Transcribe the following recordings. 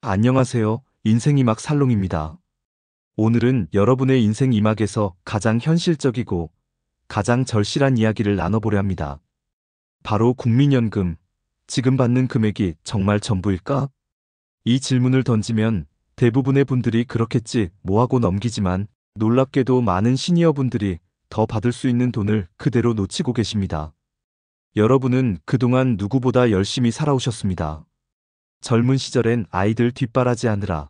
안녕하세요. 인생이막 살롱입니다. 오늘은 여러분의 인생 이막에서 가장 현실적이고 가장 절실한 이야기를 나눠보려 합니다. 바로 국민연금. 지금 받는 금액이 정말 전부일까? 이 질문을 던지면 대부분의 분들이 그렇겠지 뭐하고 넘기지만 놀랍게도 많은 시니어분들이 더 받을 수 있는 돈을 그대로 놓치고 계십니다. 여러분은 그동안 누구보다 열심히 살아오셨습니다. 젊은 시절엔 아이들 뒷바라지하느라,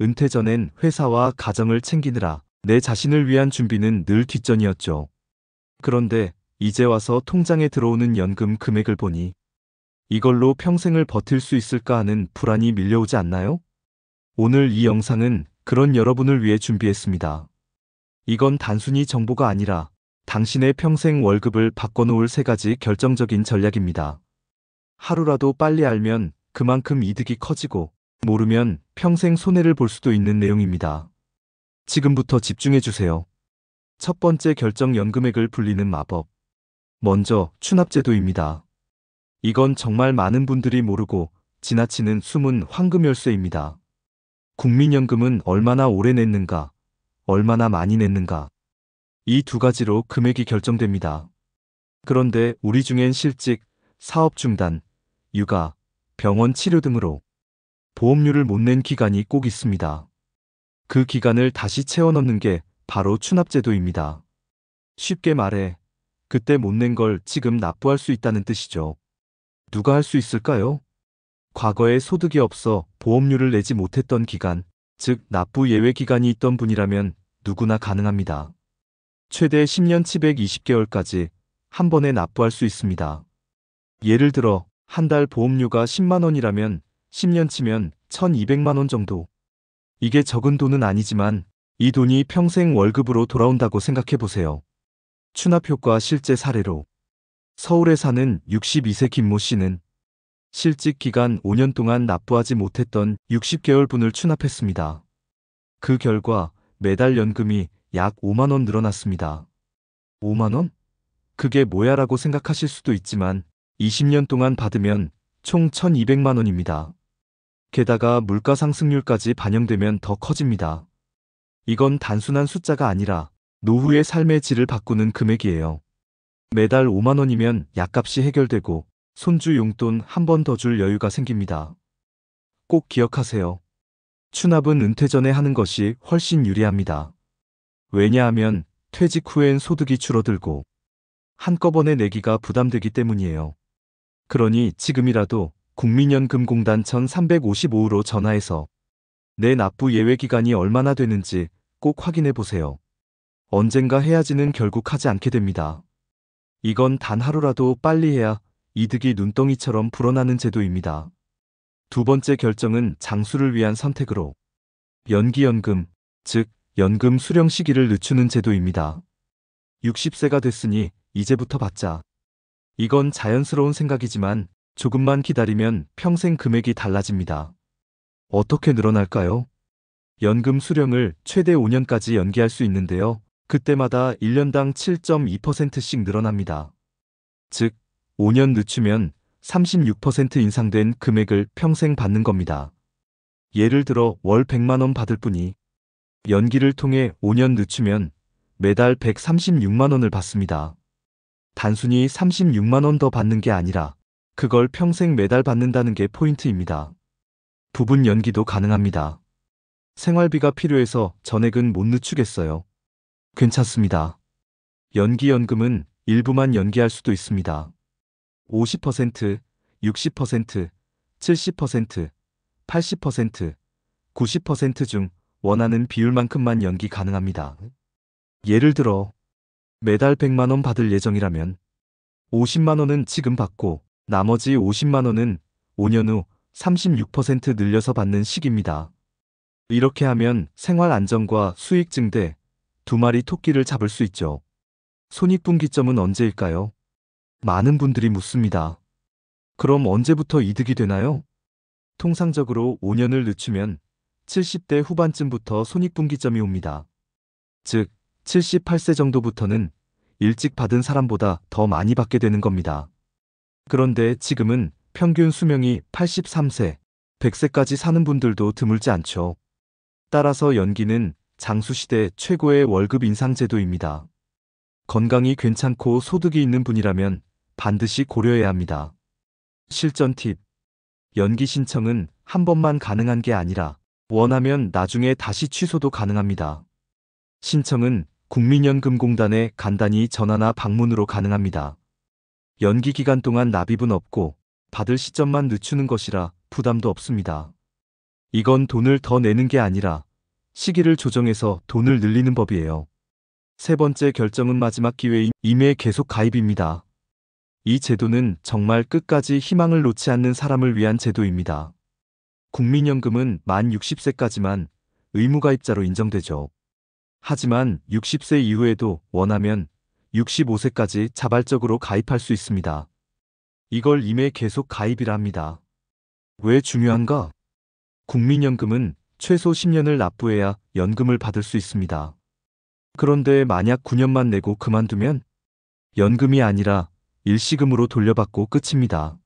은퇴 전엔 회사와 가정을 챙기느라 내 자신을 위한 준비는 늘 뒷전이었죠. 그런데 이제 와서 통장에 들어오는 연금 금액을 보니 이걸로 평생을 버틸 수 있을까 하는 불안이 밀려오지 않나요? 오늘 이 영상은 그런 여러분을 위해 준비했습니다. 이건 단순히 정보가 아니라 당신의 평생 월급을 바꿔놓을 3가지 결정적인 전략입니다. 하루라도 빨리 알면 그만큼 이득이 커지고 모르면 평생 손해를 볼 수도 있는 내용입니다. 지금부터 집중해주세요. 첫 번째 결정 연금액을 불리는 마법. 먼저 추납제도입니다. 이건 정말 많은 분들이 모르고 지나치는 숨은 황금 열쇠입니다. 국민연금은 얼마나 오래 냈는가, 얼마나 많이 냈는가. 이 2가지로 금액이 결정됩니다. 그런데 우리 중엔 실직, 사업 중단, 육아, 병원 치료 등으로 보험료를 못 낸 기간이 꼭 있습니다. 그 기간을 다시 채워 넣는 게 바로 추납제도입니다. 쉽게 말해, 그때 못 낸 걸 지금 납부할 수 있다는 뜻이죠. 누가 할 수 있을까요? 과거에 소득이 없어 보험료를 내지 못했던 기간, 즉 납부 예외 기간이 있던 분이라면 누구나 가능합니다. 최대 10년 720개월까지 한 번에 납부할 수 있습니다. 예를 들어 한 달 보험료가 10만 원이라면 10년 치면 1200만 원 정도. 이게 적은 돈은 아니지만 이 돈이 평생 월급으로 돌아온다고 생각해 보세요. 추납 효과 실제 사례로 서울에 사는 62세 김모 씨는 실직 기간 5년 동안 납부하지 못했던 60개월 분을 추납했습니다. 그 결과 매달 연금이 약 5만 원 늘어났습니다. 5만 원? 그게 뭐야라고 생각하실 수도 있지만 20년 동안 받으면 총 1200만 원입니다. 게다가 물가 상승률까지 반영되면 더 커집니다. 이건 단순한 숫자가 아니라 노후의 삶의 질을 바꾸는 금액이에요. 매달 5만 원이면 약값이 해결되고 손주 용돈 한 번 더 줄 여유가 생깁니다. 꼭 기억하세요. 추납은 은퇴 전에 하는 것이 훨씬 유리합니다. 왜냐하면 퇴직 후엔 소득이 줄어들고 한꺼번에 내기가 부담되기 때문이에요. 그러니 지금이라도 국민연금공단 1355로 전화해서 내 납부 예외 기간이 얼마나 되는지 꼭 확인해 보세요. 언젠가 해야지는 결국 하지 않게 됩니다. 이건 단 하루라도 빨리 해야 이득이 눈덩이처럼 불어나는 제도입니다. 두 번째 결정은 장수를 위한 선택으로 연기연금, 즉 연금 수령 시기를 늦추는 제도입니다. 60세가 됐으니 이제부터 받자. 이건 자연스러운 생각이지만 조금만 기다리면 평생 금액이 달라집니다. 어떻게 늘어날까요? 연금 수령을 최대 5년까지 연기할 수 있는데요. 그때마다 1년당 7.2%씩 늘어납니다. 즉, 5년 늦추면 36% 인상된 금액을 평생 받는 겁니다. 예를 들어 월 100만 원 받을 분이 연기를 통해 5년 늦추면 매달 136만 원을 받습니다. 단순히 36만 원 더 받는 게 아니라 그걸 평생 매달 받는다는 게 포인트입니다. 부분 연기도 가능합니다. 생활비가 필요해서 전액은 못 늦추겠어요. 괜찮습니다. 연기연금은 일부만 연기할 수도 있습니다. 50%, 60%, 70%, 80%, 90%중 원하는 비율만큼만 연기 가능합니다. 예를 들어 매달 100만 원 받을 예정이라면 50만 원은 지금 받고 나머지 50만 원은 5년 후 36% 늘려서 받는 식입니다. 이렇게 하면 생활 안정과 수익 증대, 2마리 토끼를 잡을 수 있죠. 손익분기점은 언제일까요? 많은 분들이 묻습니다. 그럼 언제부터 이득이 되나요? 통상적으로 5년을 늦추면 70대 후반쯤부터 손익분기점이 옵니다. 즉, 78세 정도부터는 일찍 받은 사람보다 더 많이 받게 되는 겁니다. 그런데 지금은 평균 수명이 83세, 100세까지 사는 분들도 드물지 않죠. 따라서 연기는 장수시대 최고의 월급 인상 제도입니다. 건강이 괜찮고 소득이 있는 분이라면 반드시 고려해야 합니다. 실전 팁. 연기 신청은 한 번만 가능한 게 아니라 원하면 나중에 다시 취소도 가능합니다. 신청은 국민연금공단에 간단히 전화나 방문으로 가능합니다. 연기 기간 동안 납입은 없고 받을 시점만 늦추는 것이라 부담도 없습니다. 이건 돈을 더 내는 게 아니라 시기를 조정해서 돈을 늘리는 법이에요. 세 번째 결정은 마지막 기회인 임의 계속 가입입니다. 이 제도는 정말 끝까지 희망을 놓지 않는 사람을 위한 제도입니다. 국민연금은 만 60세까지만 의무가입자로 인정되죠. 하지만 60세 이후에도 원하면 65세까지 자발적으로 가입할 수 있습니다. 이걸 임의 계속 가입이라 합니다. 왜 중요한가? 국민연금은 최소 10년을 납부해야 연금을 받을 수 있습니다. 그런데 만약 9년만 내고 그만두면 연금이 아니라 일시금으로 돌려받고 끝입니다.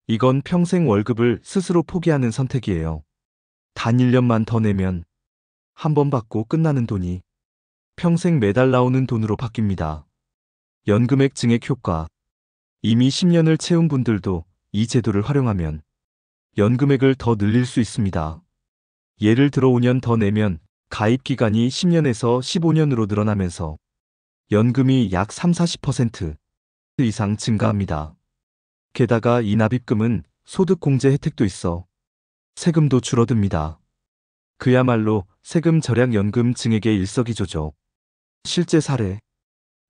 이건 평생 월급을 스스로 포기하는 선택이에요. 단 1년만 더 내면 한 번 받고 끝나는 돈이 평생 매달 나오는 돈으로 바뀝니다. 연금액 증액 효과. 이미 10년을 채운 분들도 이 제도를 활용하면 연금액을 더 늘릴 수 있습니다. 예를 들어 5년 더 내면 가입 기간이 10년에서 15년으로 늘어나면서 연금이 약 30~40% 이상 증가합니다. 게다가 이 납입금은 소득공제 혜택도 있어 세금도 줄어듭니다. 그야말로 세금 절약 연금 증액의 일석이조죠. 실제 사례.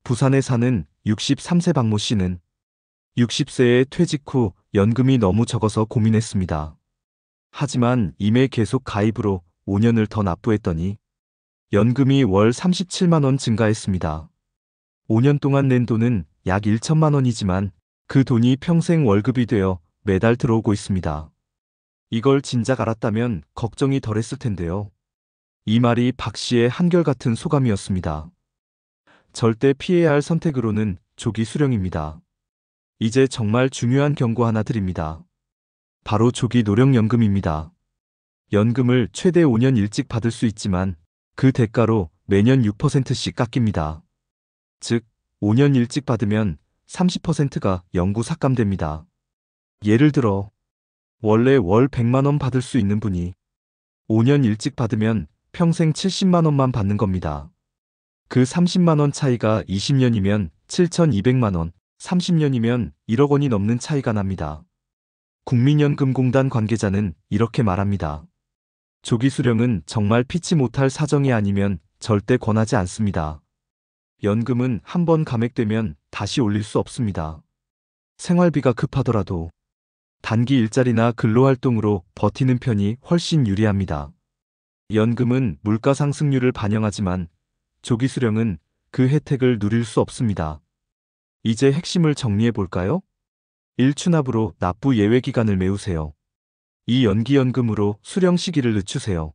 부산에 사는 63세 박모 씨는 60세에 퇴직 후 연금이 너무 적어서 고민했습니다. 하지만 임의 계속 가입으로 5년을 더 납부했더니 연금이 월 37만 원 증가했습니다. 5년 동안 낸 돈은 약 1천만 원이지만 그 돈이 평생 월급이 되어 매달 들어오고 있습니다. 이걸 진작 알았다면 걱정이 덜했을 텐데요. 이 말이 박 씨의 한결같은 소감이었습니다. 절대 피해야 할 선택으로는 조기 수령입니다. 이제 정말 중요한 경고 하나 드립니다. 바로 조기 노령연금입니다. 연금을 최대 5년 일찍 받을 수 있지만 그 대가로 매년 6%씩 깎입니다. 즉, 5년 일찍 받으면 30%가 영구 삭감됩니다. 예를 들어 원래 월 100만 원 받을 수 있는 분이 5년 일찍 받으면 평생 70만 원만 받는 겁니다. 그 30만 원 차이가 20년이면 7,200만 원, 30년이면 1억 원이 넘는 차이가 납니다. 국민연금공단 관계자는 이렇게 말합니다. 조기 수령은 정말 피치 못할 사정이 아니면 절대 권하지 않습니다. 연금은 한번 감액되면 다시 올릴 수 없습니다. 생활비가 급하더라도 단기 일자리나 근로활동으로 버티는 편이 훨씬 유리합니다. 연금은 물가 상승률을 반영하지만 조기 수령은 그 혜택을 누릴 수 없습니다. 이제 핵심을 정리해 볼까요? 1. 추납으로 납부 예외 기간을 메우세요. 2. 연기연금으로 수령 시기를 늦추세요.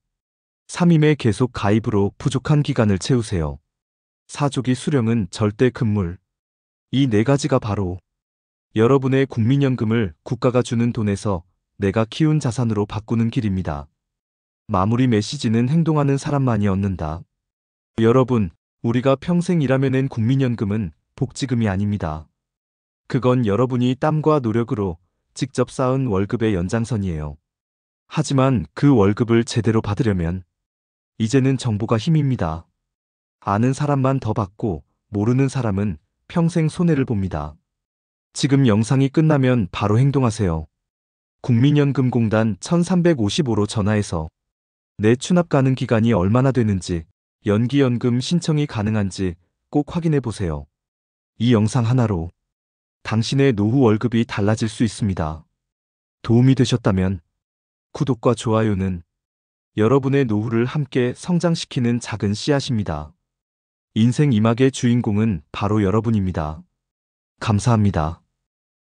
3. 임의 계속 가입으로 부족한 기간을 채우세요. 4. 조기 수령은 절대 금물. 이 네 가지가 바로 여러분의 국민연금을 국가가 주는 돈에서 내가 키운 자산으로 바꾸는 길입니다. 마무리 메시지는 행동하는 사람만이 얻는다. 여러분, 우리가 평생 일하며 낸 국민연금은 복지금이 아닙니다. 그건 여러분이 땀과 노력으로 직접 쌓은 월급의 연장선이에요. 하지만 그 월급을 제대로 받으려면 이제는 정보가 힘입니다. 아는 사람만 더 받고 모르는 사람은 평생 손해를 봅니다. 지금 영상이 끝나면 바로 행동하세요. 국민연금공단 1355로 전화해서 내 추납 가능 기간이 얼마나 되는지, 연기연금 신청이 가능한지 꼭 확인해 보세요. 이 영상 하나로 당신의 노후 월급이 달라질 수 있습니다. 도움이 되셨다면 구독과 좋아요는 여러분의 노후를 함께 성장시키는 작은 씨앗입니다. 인생 이막의 주인공은 바로 여러분입니다. 감사합니다.